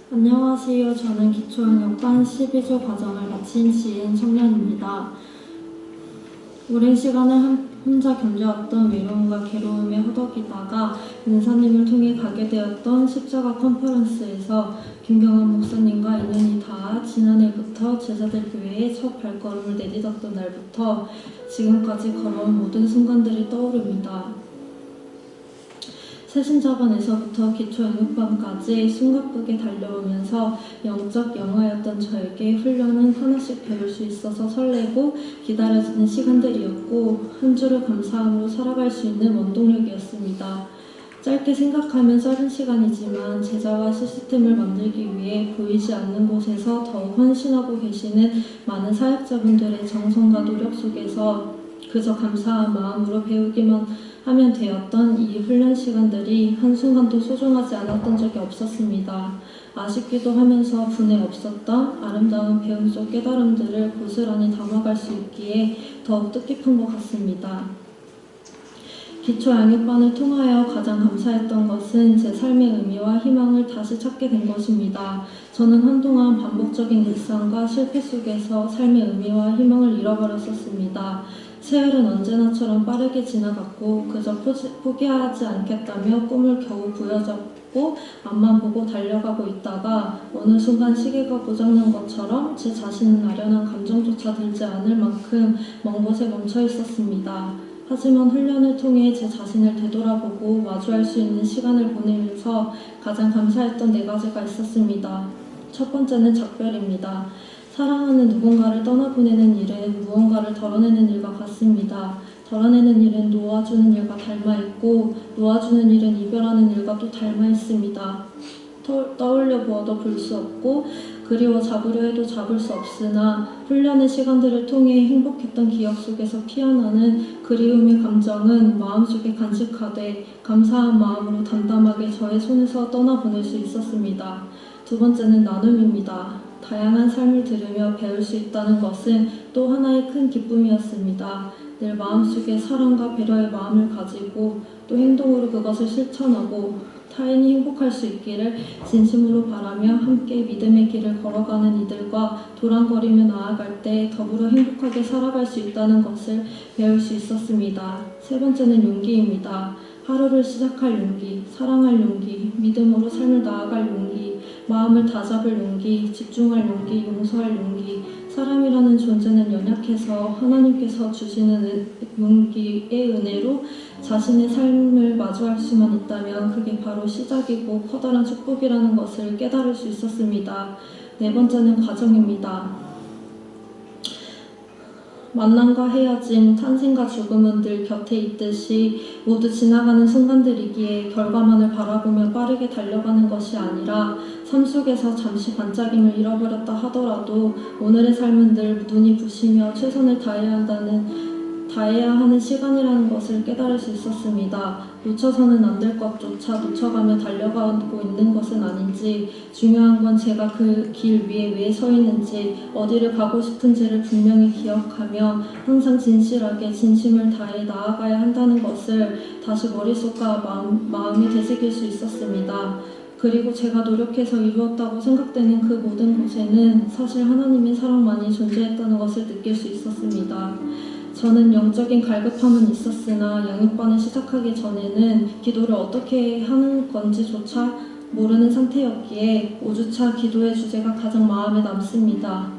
안녕하세요. 저는 기초학력반 12조 과정을 마친 지인 청년입니다. 오랜 시간을 혼자 견뎌왔던 외로움과 괴로움에 허덕이다가 은사님을 통해 가게 되었던 십자가 컨퍼런스에서 김경환 목사님과 인연이 닿아 지난해부터 제자들 교회에 첫 발걸음을 내딛었던 날부터 지금까지 걸어온 모든 순간들이 떠오릅니다. 새신자반에서부터 기초영역반까지 숨가쁘게 달려오면서 영적 영화였던 저에게 훈련은 하나씩 배울 수 있어서 설레고 기다려지는 시간들이었고 한 주를 감사함으로 살아갈 수 있는 원동력이었습니다. 짧게 생각하면 짧은 시간이지만 제자와 시스템을 만들기 위해 보이지 않는 곳에서 더욱 헌신하고 계시는 많은 사역자분들의 정성과 노력 속에서 그저 감사한 마음으로 배우기만 하면 되었던 이 훈련 시간들이 한순간도 소중하지 않았던 적이 없었습니다. 아쉽기도 하면서 분에 없었던 아름다운 배움 속 깨달음들을 고스란히 담아갈 수 있기에 더욱 뜻깊은 것 같습니다. 기초양육반을 통하여 가장 감사했던 것은 제 삶의 의미와 희망을 다시 찾게 된 것입니다. 저는 한동안 반복적인 일상과 실패 속에서 삶의 의미와 희망을 잃어버렸었습니다. 세월은 언제나처럼 빠르게 지나갔고 그저 포기하지 않겠다며 꿈을 겨우 부여잡고 앞만 보고 달려가고 있다가 어느 순간 시계가 고장난 것처럼 제 자신은 아련한 감정조차 들지 않을 만큼 먼 곳에 멈춰 있었습니다. 하지만 훈련을 통해 제 자신을 되돌아보고 마주할 수 있는 시간을 보내면서 가장 감사했던 4가지가 있었습니다. 첫 번째는 작별입니다. 사랑하는 누군가를 떠나보내는 일은 무언가를 덜어내는 일과 같습니다. 덜어내는 일은 놓아주는 일과 닮아있고 놓아주는 일은 이별하는 일과 또 닮아있습니다. 떠올려 보아도 볼 수 없고 그리워 잡으려 해도 잡을 수 없으나 훈련의 시간들을 통해 행복했던 기억 속에서 피어나는 그리움의 감정은 마음속에 간직하되 감사한 마음으로 담담하게 저의 손에서 떠나보낼 수 있었습니다. 두 번째는 나눔입니다. 다양한 삶을 들으며 배울 수 있다는 것은 또 하나의 큰 기쁨이었습니다. 늘 마음속에 사랑과 배려의 마음을 가지고 또 행동으로 그것을 실천하고 타인이 행복할 수 있기를 진심으로 바라며 함께 믿음의 길을 걸어가는 이들과 도란거리며 나아갈 때 더불어 행복하게 살아갈 수 있다는 것을 배울 수 있었습니다. 세 번째는 용기입니다. 하루를 시작할 용기, 사랑할 용기, 믿음으로 삶을 나아갈 용기, 마음을 다잡을 용기, 집중할 용기, 용서할 용기. 사람이라는 존재는 연약해서 하나님께서 주시는 용기의 은혜로 자신의 삶을 마주할 수만 있다면 그게 바로 시작이고 커다란 축복이라는 것을 깨달을 수 있었습니다. 네 번째는 과정입니다. 만남과 헤어짐, 탄생과 죽음은 늘 곁에 있듯이 모두 지나가는 순간들이기에 결과만을 바라보며 빠르게 달려가는 것이 아니라 삶 속에서 잠시 반짝임을 잃어버렸다 하더라도 오늘의 삶은 늘 눈이 부시며 최선을 다해야 하는 시간이라는 것을 깨달을 수 있었습니다. 놓쳐서는 안 될 것조차 놓쳐가며 달려가고 있는 것은 아닌지, 중요한 건 제가 그 길 위에 왜 서 있는지, 어디를 가고 싶은지를 분명히 기억하며 항상 진실하게 진심을 다해 나아가야 한다는 것을 다시 머릿속과 마음에 되새길 수 있었습니다. 그리고 제가 노력해서 이루었다고 생각되는 그 모든 곳에는 사실 하나님의 사랑만이 존재했다는 것을 느낄 수 있었습니다. 저는 영적인 갈급함은 있었으나 양육반을 시작하기 전에는 기도를 어떻게 하는 건지조차 모르는 상태였기에 5주차 기도의 주제가 가장 마음에 남습니다.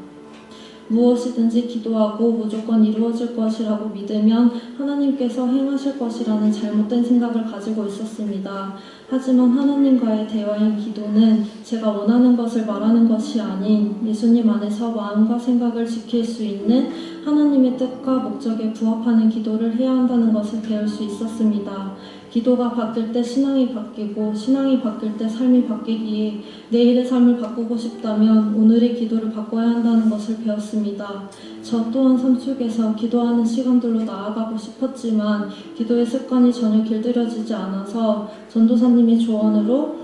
무엇이든지 기도하고 무조건 이루어질 것이라고 믿으면 하나님께서 행하실 것이라는 잘못된 생각을 가지고 있었습니다. 하지만 하나님과의 대화인 기도는 제가 원하는 것을 말하는 것이 아닌 예수님 안에서 마음과 생각을 지킬 수 있는 하나님의 뜻과 목적에 부합하는 기도를 해야 한다는 것을 배울 수 있었습니다. 기도가 바뀔 때 신앙이 바뀌고 신앙이 바뀔 때 삶이 바뀌기에 내일의 삶을 바꾸고 싶다면 오늘의 기도를 바꿔야 한다는 것을 배웠습니다. 저 또한 삶 속에서 기도하는 시간들로 나아가고 싶었지만 기도의 습관이 전혀 길들여지지 않아서 전도사님의 조언으로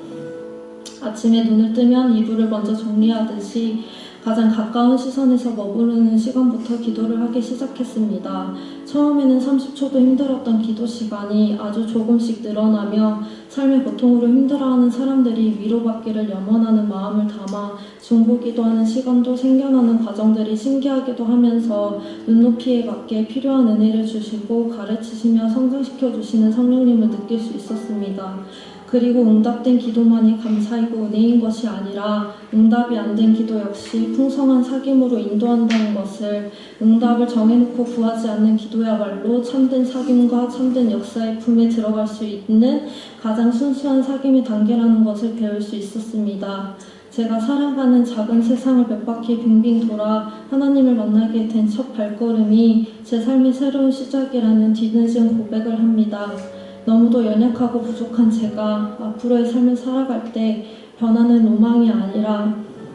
아침에 눈을 뜨면 이불을 먼저 정리하듯이 가장 가까운 시선에서 머무르는 시간부터 기도를 하기 시작했습니다. 처음에는 30초도 힘들었던 기도 시간이 아주 조금씩 늘어나며 삶의 고통으로 힘들어하는 사람들이 위로받기를 염원하는 마음을 담아 중보기도하는 시간도 생겨나는 과정들이 신기하기도 하면서 눈높이에 맞게 필요한 은혜를 주시고 가르치시며 성장시켜 주시는 성령님을 느낄 수 있었습니다. 그리고 응답된 기도만이 감사이고 은혜인 것이 아니라 응답이 안 된 기도 역시 풍성한 사귐으로 인도한다는 것을, 응답을 정해놓고 구하지 않는 기도야말로 참된 사귐과 참된 역사의 품에 들어갈 수 있는 가장 순수한 사귐의 단계라는 것을 배울 수 있었습니다. 제가 살아가는 작은 세상을 몇 바퀴 빙빙 돌아 하나님을 만나게 된 첫 발걸음이 제 삶의 새로운 시작이라는 뒤늦은 고백을 합니다. 너무도 연약하고 부족한 제가 앞으로의 삶을 살아갈 때 변하는 로망이 아니라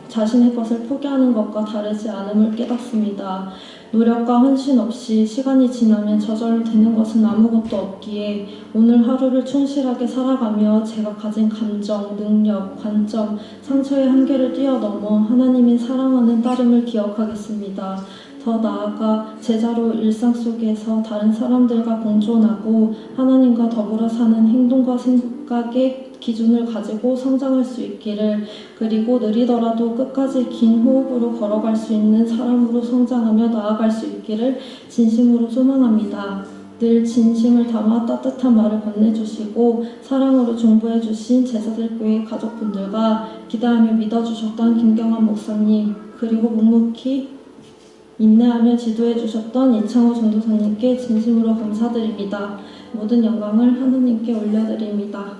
자신의 것을 포기하는 것과 다르지 않음을 깨닫습니다. 노력과 헌신 없이 시간이 지나면 저절로 되는 것은 아무것도 없기에 오늘 하루를 충실하게 살아가며 제가 가진 감정, 능력, 관점, 상처의 한계를 뛰어넘어 하나님이 사랑하는 따름을 기억하겠습니다. 더 나아가 제자로 일상 속에서 다른 사람들과 공존하고 하나님과 더불어 사는 행동과 생각의 기준을 가지고 성장할 수 있기를, 그리고 느리더라도 끝까지 긴 호흡으로 걸어갈 수 있는 사람으로 성장하며 나아갈 수 있기를 진심으로 소망합니다. 늘 진심을 담아 따뜻한 말을 건네주시고 사랑으로 중보해 주신 제자들교회 가족분들과 기대하며 믿어주셨던 김경환 목사님, 그리고 묵묵히 인내하며 지도해 주셨던 이창호 전도사님께 진심으로 감사드립니다. 모든 영광을 하느님께 올려드립니다.